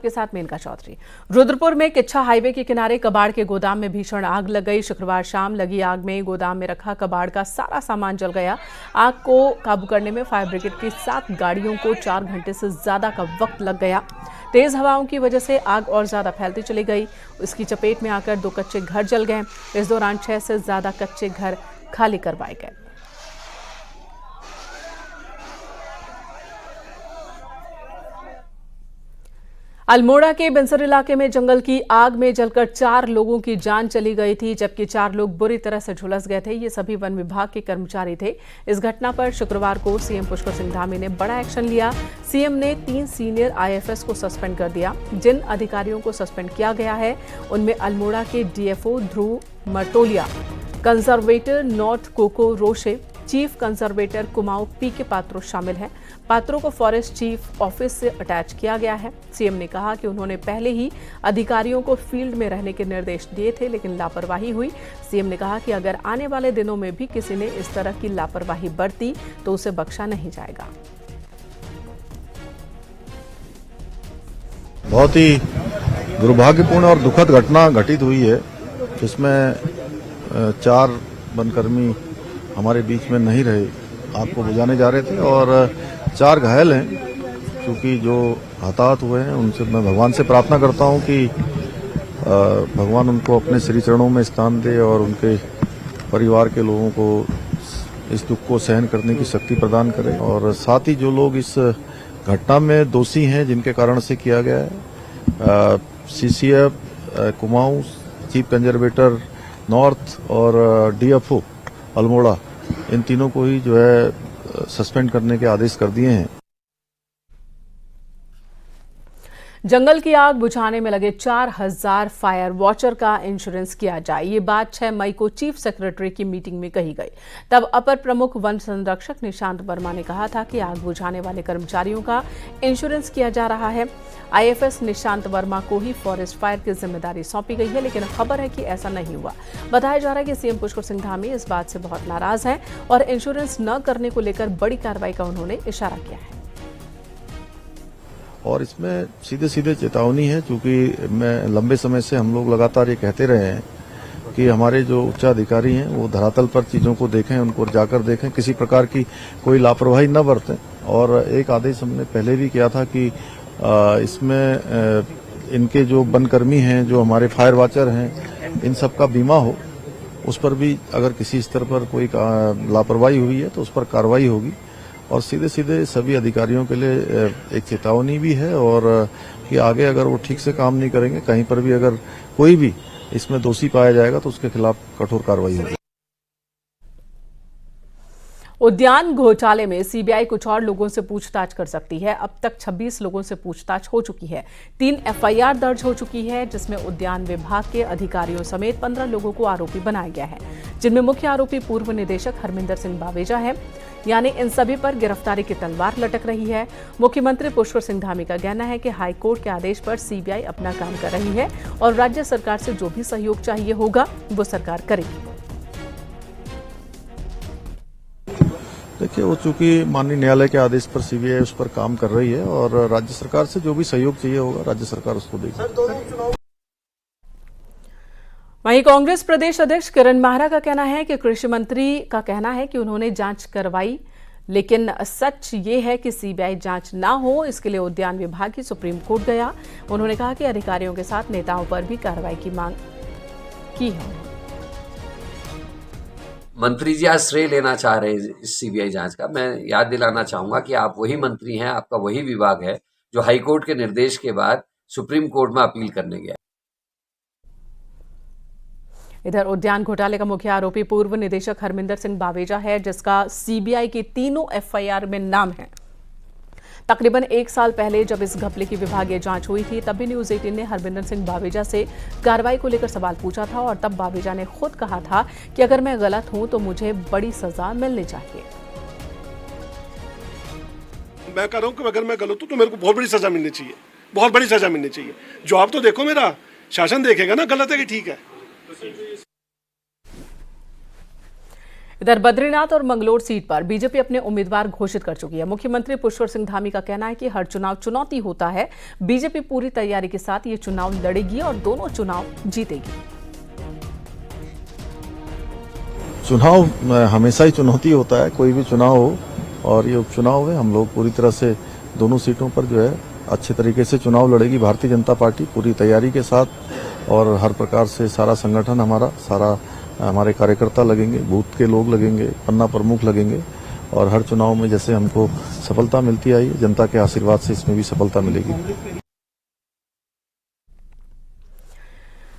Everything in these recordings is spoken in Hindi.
आपके साथ मेनका चौधरी। रुद्रपुर में किच्छा हाईवे के किनारे कबाड़ के गोदाम में भीषण आग लग गई। शुक्रवार शाम लगी आग में गोदाम में रखा कबाड़ का सारा सामान जल गया। आग को काबू करने में फायर ब्रिगेड की 7 गाड़ियों को 4 घंटे से ज्यादा का वक्त लग गया। तेज हवाओं की वजह से आग और ज्यादा फैलती चली गई। इसकी चपेट में आकर 2 कच्चे घर जल गए। इस दौरान 6 से ज्यादा कच्चे घर खाली करवाए गए। अल्मोड़ा के बिनसर इलाके में जंगल की आग में जलकर 4 लोगों की जान चली गई थी, जबकि 4 लोग बुरी तरह से झुलस गए थे। ये सभी वन विभाग के कर्मचारी थे। इस घटना पर शुक्रवार को सीएम पुष्कर सिंह धामी ने बड़ा एक्शन लिया। सीएम ने 3 सीनियर आईएफएस को सस्पेंड कर दिया। जिन अधिकारियों को सस्पेंड किया गया है उनमें अल्मोड़ा के DFO Dhruv Martolia, conservator north Koko Rose, chief conservator Kumaon PK Patro शामिल हैं। पात्रों को फॉरेस्ट चीफ ऑफिस से अटैच किया गया है। सीएम ने कहा कि उन्होंने पहले ही अधिकारियों को फील्ड में रहने के निर्देश दिए थे, लेकिन लापरवाही हुई। सीएम ने कहा कि अगर आने वाले दिनों में भी किसी ने इस तरह की लापरवाही बरती तो उसे बख्शा नहीं जाएगा। बहुत ही दुर्भाग्यपूर्ण और दुखद घटना घटित हुई है, जिसमें 4 वनकर्मी हमारे बीच में नहीं रहे, आग को बुझाने जा रहे थे और 4 घायल हैं। क्योंकि जो हताहत हुए हैं उनसे मैं भगवान से प्रार्थना करता हूं कि भगवान उनको अपने श्री चरणों में स्थान दे और उनके परिवार के लोगों को इस दुख को सहन करने की शक्ति प्रदान करे। और साथ ही जो लोग इस घटना में दोषी हैं, जिनके कारण से किया गया है, CCF Kumaon, chief conservator north और डीएफओ अल्मोड़ा, इन तीनों को ही जो है सस्पेंड करने के आदेश कर दिए हैं। जंगल की आग बुझाने में लगे 4000 फायर वॉचर का इंश्योरेंस किया जाए, ये बात 6 मई को चीफ सेक्रेटरी की मीटिंग में कही गई। तब अपर प्रमुख वन संरक्षक निशांत वर्मा ने कहा था कि आग बुझाने वाले कर्मचारियों का इंश्योरेंस किया जा रहा है। आईएफएस निशांत वर्मा को ही फॉरेस्ट फायर की जिम्मेदारी सौंपी गई है, लेकिन खबर है कि ऐसा नहीं हुआ। बताया जा रहा है कि सीएम पुष्कर सिंह धामी इस बात से बहुत नाराज हैं और इंश्योरेंस न करने को लेकर बड़ी कार्रवाई का उन्होंने इशारा किया है। और इसमें सीधे सीधे चेतावनी है, क्योंकि मैं लंबे समय से हम लोग लगातार ये कहते रहे हैं कि हमारे जो उच्चाधिकारी हैं वो धरातल पर चीजों को देखें, उनको जाकर देखें, किसी प्रकार की कोई लापरवाही न बरतें। और एक आदेश हमने पहले भी किया था कि इसमें इनके जो वनकर्मी हैं, जो हमारे फायर वॉचर हैं, इन सब का बीमा हो। उस पर भी अगर किसी स्तर पर कोई लापरवाही हुई है तो उस पर कार्रवाई होगी। और सीधे सीधे सभी अधिकारियों के लिए एक चेतावनी भी है, और कि आगे अगर वो ठीक से काम नहीं करेंगे, कहीं पर भी अगर कोई भी इसमें दोषी पाया जाएगा तो उसके खिलाफ कठोर कार्रवाई होगी। उद्यान घोटाले में सीबीआई कुछ और लोगों से पूछताछ कर सकती है। अब तक 26 लोगों से पूछताछ हो चुकी है। 3 एफआईआर दर्ज हो चुकी है, जिसमें उद्यान विभाग के अधिकारियों समेत 15 लोगों को आरोपी बनाया गया है, जिनमें मुख्य आरोपी पूर्व निदेशक हरमिंदर सिंह बावेजा है। यानी इन सभी पर गिरफ्तारी की तलवार लटक रही है। मुख्यमंत्री पुष्कर सिंह धामी का कहना है कि हाईकोर्ट के आदेश पर सीबीआई अपना काम कर रही है और राज्य सरकार से जो भी सहयोग चाहिए होगा वो सरकार करेगी। देखिए, वो चूंकि माननीय न्यायालय के आदेश पर सीबीआई उस पर काम कर रही है और राज्य सरकार से जो भी सहयोग चाहिए होगा राज्य सरकार उसको देगी। वहीं कांग्रेस प्रदेश अध्यक्ष किरण माहरा का कहना है कि कृषि मंत्री का कहना है कि उन्होंने जांच करवाई, लेकिन सच ये है कि सीबीआई जांच ना हो, इसके लिए उद्यान विभाग ही सुप्रीम कोर्ट गया। उन्होंने कहा कि अधिकारियों के साथ नेताओं पर भी कार्रवाई की मांग की है। मंत्री जी आज श्रेय लेना चाह रहे हैं इस सीबीआई जांच का। मैं याद दिलाना चाहूंगा कि आप वही मंत्री हैं, आपका वही विभाग है जो हाईकोर्ट के निर्देश के बाद सुप्रीम कोर्ट में अपील करने गया। इधर उद्यान घोटाले का मुख्य आरोपी पूर्व निदेशक हरमिंदर सिंह बावेजा है, जिसका सीबीआई की तीनों एफआईआर में नाम है। तकरीबन 1 साल पहले जब इस घपले की विभागीय जांच हुई थी, तब भी न्यूज 18 ने हरमिंदर सिंह बावेजा से कार्रवाई को लेकर सवाल पूछा था और तब बावेजा ने खुद कहा था कि अगर मैं गलत हूं तो मुझे बड़ी सजा मिलनी चाहिए। मैं कह रहा हूं कि अगर मैं गलत हूं तो मेरे को बहुत बड़ी सजा मिलनी चाहिए, बहुत बड़ी सजा मिलनी चाहिए। जवाब तो देखो, मेरा शासन देखेगा ना गलत है कि ठीक है। इधर बद्रीनाथ और मंगलोर सीट पर बीजेपी अपने उम्मीदवार घोषित कर चुकी है। मुख्यमंत्री पुष्कर सिंह धामी का कहना है कि हर चुनाव चुनौती होता है। बीजेपी पूरी तैयारी के साथ ये चुनाव लड़ेगी और दोनों चुनाव जीतेगी। चुनाव हमेशा ही चुनौती होता है, कोई भी चुनाव हो, और ये उपचुनाव है। हम लोग पूरी तरह से दोनों सीटों पर जो है अच्छे तरीके से चुनाव लड़ेगी भारतीय जनता पार्टी पूरी तैयारी के साथ, और हर प्रकार से सारा संगठन हमारे कार्यकर्ता लगेंगे, बूथ के लोग लगेंगे, पन्ना प्रमुख लगेंगे, और हर चुनाव में जैसे हमको सफलता मिलती आई है, जनता के आशीर्वाद से इसमें भी सफलता मिलेगी।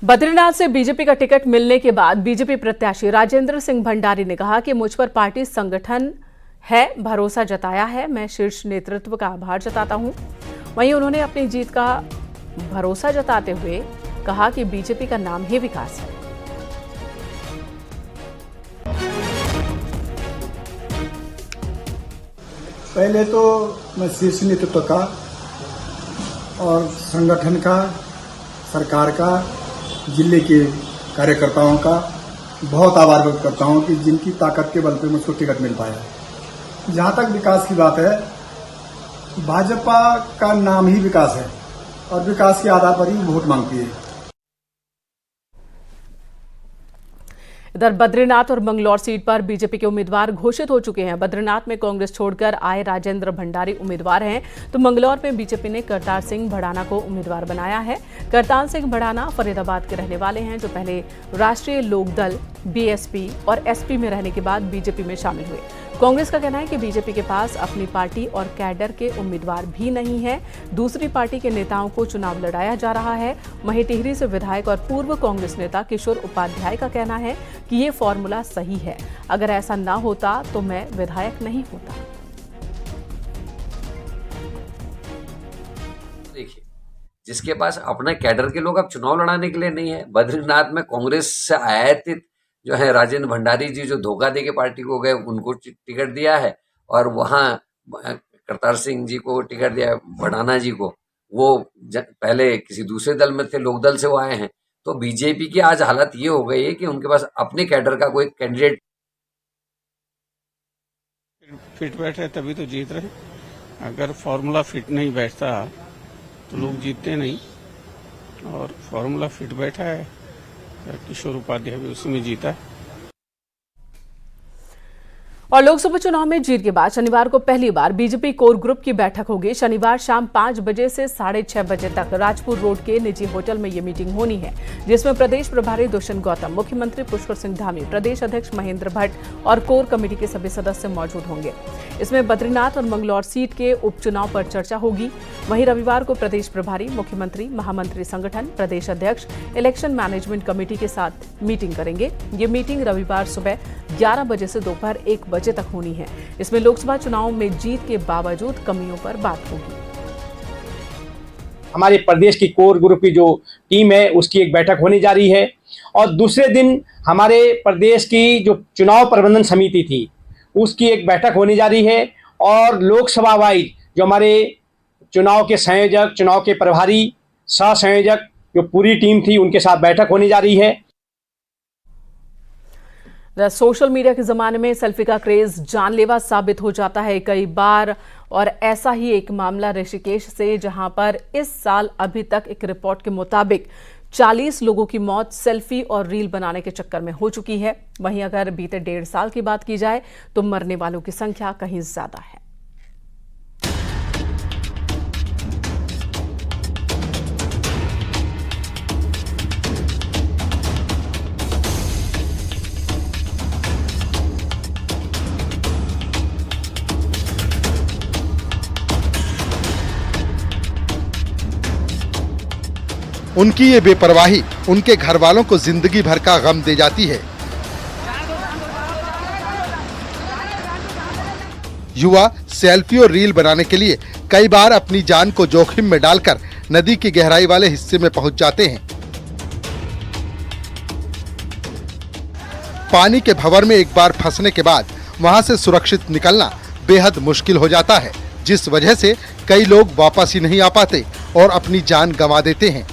बद्रीनाथ से बीजेपी का टिकट मिलने के बाद बीजेपी प्रत्याशी राजेंद्र सिंह भंडारी ने कहा कि मुझ पर पार्टी संगठन है भरोसा जताया है। मैं शीर्ष नेतृत्व का आभार जताता हूं। वहीं उन्होंने अपनी जीत का भरोसा जताते हुए कहा कि बीजेपी का नाम ही विकास है। पहले तो मैं शीर्ष नेतृत्व का और संगठन का, सरकार का, जिले के कार्यकर्ताओं का बहुत आभार व्यक्त करता हूं कि जिनकी ताकत के बल पे मुझको टिकट मिल पाया। जहां तक विकास की बात है, भाजपा का नाम ही विकास है और विकास के आधार पर ही वोट मांगती है। इधर बद्रीनाथ और मंगलौर सीट पर बीजेपी के उम्मीदवार घोषित हो चुके हैं। बद्रीनाथ में कांग्रेस छोड़कर आए राजेंद्र भंडारी उम्मीदवार हैं, तो मंगलौर में बीजेपी ने करतार सिंह भड़ाना को उम्मीदवार बनाया है। करतार सिंह भड़ाना फरीदाबाद के रहने वाले हैं, जो पहले राष्ट्रीय लोकदल, बीएसपी और एसपी में रहने के बाद बीजेपी में शामिल हुए। कांग्रेस का कहना है कि बीजेपी के पास अपनी पार्टी और कैडर के उम्मीदवार भी नहीं है, दूसरी पार्टी के नेताओं को चुनाव लड़ाया जा रहा है। वहीं टिहरी से विधायक और पूर्व कांग्रेस नेता किशोर उपाध्याय का कहना है कि ये फॉर्मूला सही है, अगर ऐसा ना होता तो मैं विधायक नहीं होता। देखिए, जिसके पास अपने कैडर के लोग अब चुनाव लड़ाने के लिए नहीं है, बद्रीनाथ में कांग्रेस से आयातित जो है राजेंद्र भंडारी जी, जो धोखा देके पार्टी को गए, उनको टिकट दिया है, और वहां करतार सिंह जी को टिकट दिया है, भड़ाना जी को। वो पहले किसी दूसरे दल में थे, लोकदल से वो आए हैं। तो बीजेपी की आज हालत ये हो गई है कि उनके पास अपने कैडर का कोई कैंडिडेट फिट बैठ रहे तभी तो जीत रहे। अगर फॉर्मूला फिट नहीं बैठता तो लोग जीतते नहीं, और फॉर्मूला फिट बैठा है, किशोर उपाध्याय भी उसी में जीता है। और लोकसभा चुनाव में जीत के बाद शनिवार को पहली बार बीजेपी कोर ग्रुप की बैठक होगी। शनिवार शाम 5 बजे से 6:30 बजे तक राजपुर रोड के निजी होटल में ये मीटिंग होनी है, जिसमें प्रदेश प्रभारी दुष्यंत गौतम, मुख्यमंत्री पुष्कर सिंह धामी, प्रदेश अध्यक्ष महेंद्र भट्ट और कोर कमेटी के सभी सदस्य मौजूद होंगे। इसमें बद्रीनाथ और मंगलौर सीट के उपचुनाव पर चर्चा होगी। वहीं रविवार को प्रदेश प्रभारी, मुख्यमंत्री, महामंत्री संगठन, प्रदेश अध्यक्ष, इलेक्शन मैनेजमेंट कमेटी के साथ मीटिंग करेंगे। ये मीटिंग रविवार सुबह 11 बजे से दोपहर 1 बजे तक होनी है। इसमें लोकसभा चुनाव में जीत के बावजूद कमियों पर बात होगी। हमारे प्रदेश की कोर ग्रुप की जो टीम है उसकी एक बैठक होने जा रही है, और दूसरे दिन हमारे प्रदेश की जो चुनाव प्रबंधन समिति थी उसकी एक बैठक होने जा रही है, और लोकसभा वाइज जो हमारे चुनाव के संयोजक, चुनाव के प्रभारी, सह संयोजक जो पूरी टीम थी उनके साथ बैठक होने जा रही है। सोशल मीडिया के जमाने में सेल्फी का क्रेज जानलेवा साबित हो जाता है कई बार, और ऐसा ही एक मामला ऋषिकेश से, जहां पर इस साल अभी तक एक रिपोर्ट के मुताबिक 40 लोगों की मौत सेल्फी और रील बनाने के चक्कर में हो चुकी है। वहीं अगर बीते 1.5 साल की बात की जाए तो मरने वालों की संख्या कहीं ज्यादा है। उनकी ये बेपरवाही उनके घर वालों को जिंदगी भर का गम दे जाती है। युवा सेल्फी और रील बनाने के लिए कई बार अपनी जान को जोखिम में डालकर नदी की गहराई वाले हिस्से में पहुंच जाते हैं। पानी के भंवर में एक बार फंसने के बाद वहां से सुरक्षित निकलना बेहद मुश्किल हो जाता है, जिस वजह से कई लोग वापस ही नहीं आ पाते और अपनी जान गंवा देते हैं।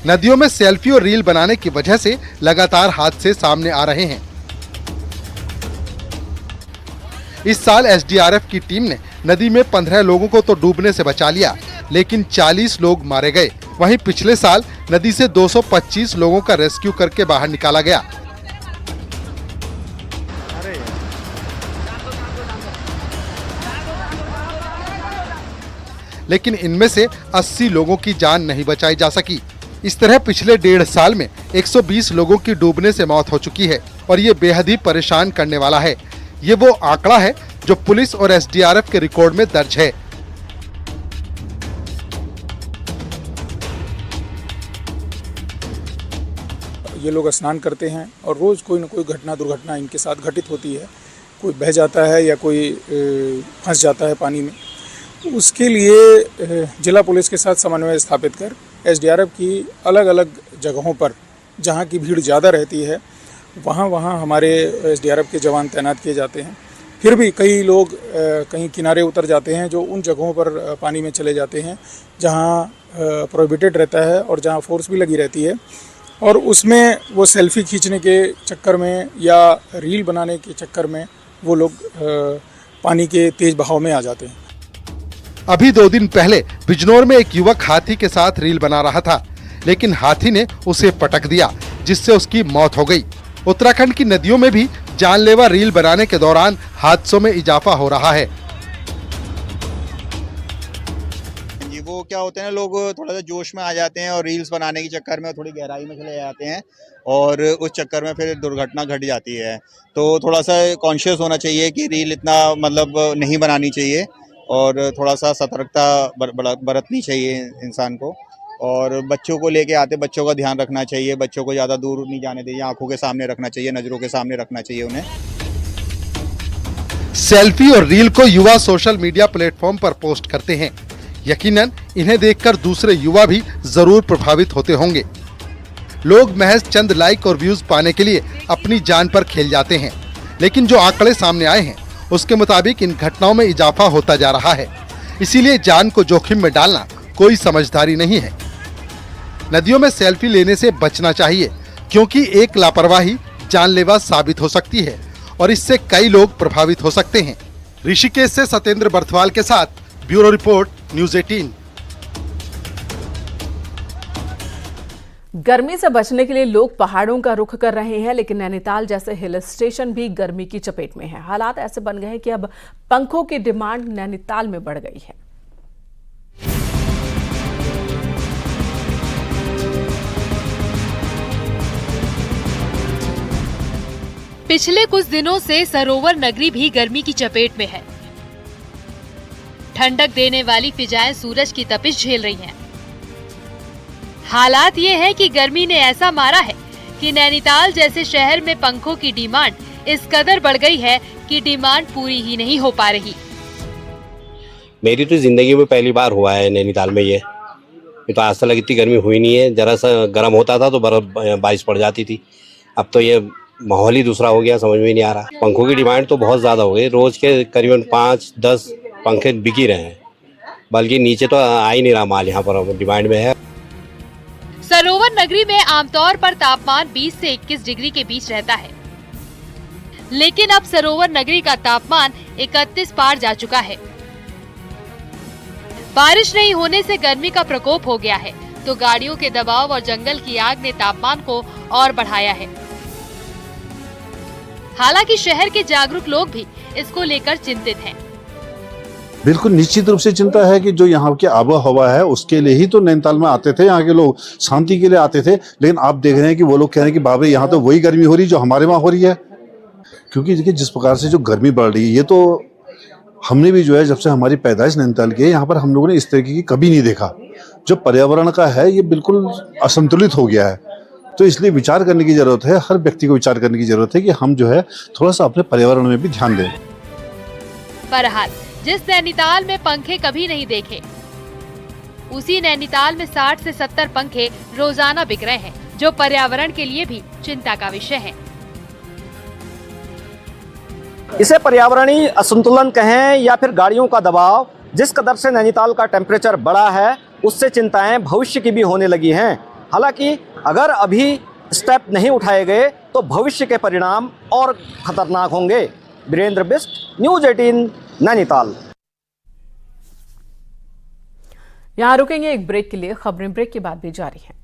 नदियों में सेल्फी और रील बनाने की वजह से लगातार हादसे सामने आ रहे हैं। इस साल एसडीआरएफ की टीम ने नदी में 15 लोगों को तो डूबने से बचा लिया, लेकिन 40 लोग मारे गए। वहीं पिछले साल नदी से 225 लोगों का रेस्क्यू करके बाहर निकाला गया। लेकिन इनमें से 80 लोगों की जान नहीं बचाई जा सकी। इस तरह पिछले 1.5 साल में 120 लोगों की डूबने से मौत हो चुकी है और ये बेहद ही परेशान करने वाला है। ये वो आंकड़ा है जो पुलिस और एसडीआरएफ के रिकॉर्ड में दर्ज है। ये लोग स्नान करते हैं और रोज़ कोई न कोई दुर्घटना इनके साथ घटित होती है। कोई बह जाता है या कोई फंस जाता है पानी में। उसके लिए जिला पुलिस के साथ समन्वय स्थापित कर एसडीआरएफ की अलग अलग जगहों पर जहां की भीड़ ज़्यादा रहती है वहां हमारे एसडीआरएफ के जवान तैनात किए जाते हैं। फिर भी कई लोग कहीं किनारे उतर जाते हैं जो उन जगहों पर पानी में चले जाते हैं जहां प्रोहिबिटेड रहता है और जहां फोर्स भी लगी रहती है, और उसमें वो सेल्फी खींचने के चक्कर में या रील बनाने के चक्कर में वो लोग पानी के तेज बहाव में आ जाते हैं। अभी 2 दिन पहले बिजनौर में एक युवक हाथी के साथ रील बना रहा था, लेकिन हाथी ने उसे पटक दिया जिससे उसकी मौत हो गई। उत्तराखंड की नदियों में भी जानलेवा रील बनाने के दौरान हादसों में इजाफा हो रहा है। जी, वो क्या होते हैं, लोग थोड़ा सा जोश में आ जाते हैं और रील्स बनाने के चक्कर में थोड़ी गहराई में चले जाते हैं और उस चक्कर में फिर दुर्घटना घट जाती है। तो थोड़ा सा कॉन्शियस होना चाहिए कि रील इतना मतलब नहीं बनानी चाहिए और थोड़ा सा सतर्कता बरतनी चाहिए इंसान को। और बच्चों को लेके आते बच्चों का ध्यान रखना चाहिए, बच्चों को ज़्यादा दूर नहीं जाने चाहिए, आंखों के सामने रखना चाहिए, नज़रों के सामने रखना चाहिए उन्हें। सेल्फी और रील को युवा सोशल मीडिया प्लेटफॉर्म पर पोस्ट करते हैं। यकीनन इन्हें देखकर दूसरे युवा भी जरूर प्रभावित होते होंगे। लोग महज चंद लाइक और व्यूज पाने के लिए अपनी जान पर खेल जाते हैं, लेकिन जो आंकड़े सामने आए हैं उसके मुताबिक इन घटनाओं में इजाफा होता जा रहा है। इसीलिए जान को जोखिम में डालना कोई समझदारी नहीं है। नदियों में सेल्फी लेने से बचना चाहिए, क्योंकि एक लापरवाही जानलेवा साबित हो सकती है और इससे कई लोग प्रभावित हो सकते हैं। ऋषिकेश से सत्येंद्र बर्थवाल के साथ ब्यूरो रिपोर्ट, न्यूज़ 18। गर्मी से बचने के लिए लोग पहाड़ों का रुख कर रहे हैं, लेकिन नैनीताल जैसे हिल स्टेशन भी गर्मी की चपेट में है। हालात ऐसे बन गए हैं कि अब पंखों की डिमांड नैनीताल में बढ़ गई है। पिछले कुछ दिनों से सरोवर नगरी भी गर्मी की चपेट में है। ठंडक देने वाली फिजाएं सूरज की तपिश झेल रही हैं। हालात ये है कि गर्मी ने ऐसा मारा है कि नैनीताल जैसे शहर में पंखों की डिमांड इस कदर बढ़ गई है कि डिमांड पूरी ही नहीं हो पा रही। मेरी तो जिंदगी में पहली बार हुआ है नैनीताल में ये तो आज तक इतनी गर्मी हुई नहीं है। जरा सा गर्म होता था तो बारिश पड़ जाती थी, अब तो ये माहौल ही दूसरा हो गया, समझ में नहीं आ रहा। पंखों की डिमांड तो बहुत ज्यादा हो गई, रोज के करीबन 5-10 पंखे बिक ही रहे हैं, बल्कि नीचे तो आ ही नहीं रहा माल, यहाँ पर डिमांड में है। सरोवर नगरी में आमतौर पर तापमान 20 से 21 डिग्री के बीच रहता है, लेकिन अब सरोवर नगरी का तापमान 31 पार जा चुका है। बारिश नहीं होने से गर्मी का प्रकोप हो गया है, तो गाड़ियों के दबाव और जंगल की आग ने तापमान को और बढ़ाया है। हालांकि शहर के जागरूक लोग भी इसको लेकर चिंतित हैं। बिल्कुल निश्चित रूप से चिंता है कि जो यहाँ की आबो हवा है उसके लिए ही तो नैनीताल में आते थे, यहाँ के लोग शांति के लिए आते थे। लेकिन आप देख रहे हैं कि वो लोग कह रहे हैं कि बाबा यहाँ तो वही गर्मी हो रही है जो हमारे वहाँ हो रही है। क्योंकि देखिए जिस प्रकार से जो गर्मी बढ़ रही है, ये तो हमने भी जो है जब से हमारी पैदाइश नैनीताल की है, यहाँ पर हम लोगों ने इस तरीके की कभी नहीं देखा। जो पर्यावरण का है ये बिल्कुल असंतुलित हो गया है, तो इसलिए विचार करने की जरूरत है, हर व्यक्ति को विचार करने की जरूरत है कि हम जो है थोड़ा सा अपने पर्यावरण में भी ध्यान दें। बहरहाल जिस नैनीताल में पंखे कभी नहीं देखे, उसी नैनीताल में 60 से 70 पंखे रोजाना बिक रहे हैं, जो पर्यावरण के लिए भी चिंता का विषय है। इसे पर्यावरणीय असंतुलन कहें या फिर गाड़ियों का दबाव, जिस कदर से नैनीताल का टेम्परेचर बढ़ा है उससे चिंताएं भविष्य की भी होने लगी हैं। हालांकि अगर अभी स्टेप नहीं उठाए गए तो भविष्य के परिणाम और खतरनाक होंगे। वीरेंद्र बिष्ट, न्यूज़ 18, नैनीताल। यहाँ रुकेंगे एक ब्रेक के लिए, खबरें ब्रेक के बाद भी जारी हैं।